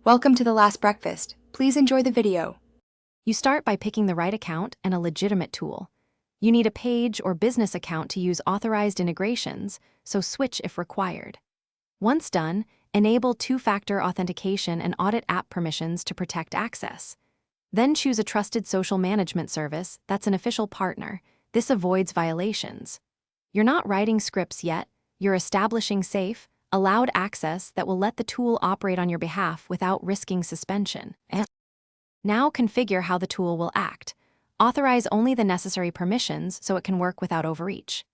Welcome to The Last Breakfast. Please enjoy the video. You start by picking the right account and a legitimate tool. You need a page or business account to use authorized integrations, so switch if required. Once done, enable two-factor authentication and audit app permissions to protect access. Then choose a trusted social management service that's an official partner. This avoids violations. You're not writing scripts yet, you're establishing safe, allowed access that will let the tool operate on your behalf without risking suspension. Now configure how the tool will act. Authorize only the necessary permissions so it can work without overreach.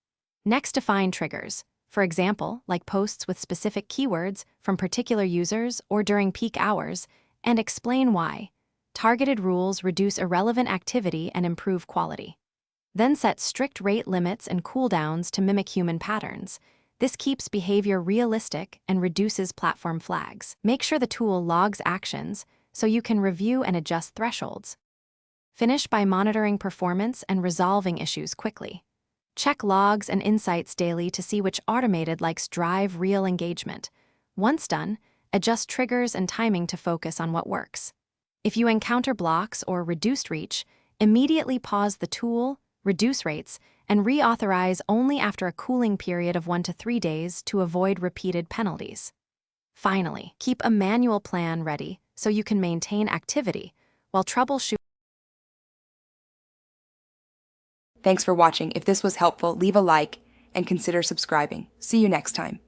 Next, define triggers. For example, like posts with specific keywords from particular users or during peak hours, and explain why. Targeted rules reduce irrelevant activity and improve quality. Then set strict rate limits and cooldowns to mimic human patterns. This keeps behavior realistic and reduces platform flags. Make sure the tool logs actions so you can review and adjust thresholds. Finish by monitoring performance and resolving issues quickly. Check logs and insights daily to see which automated likes drive real engagement. Once done, adjust triggers and timing to focus on what works. If you encounter blocks or reduced reach, immediately pause the tool, reduce rates, and reauthorize only after a cooling period of 1 to 3 days to avoid repeated penalties. Finally, keep a manual plan ready so you can maintain activity while troubleshooting. Thanks for watching. If this was helpful, leave a like and consider subscribing. See you next time.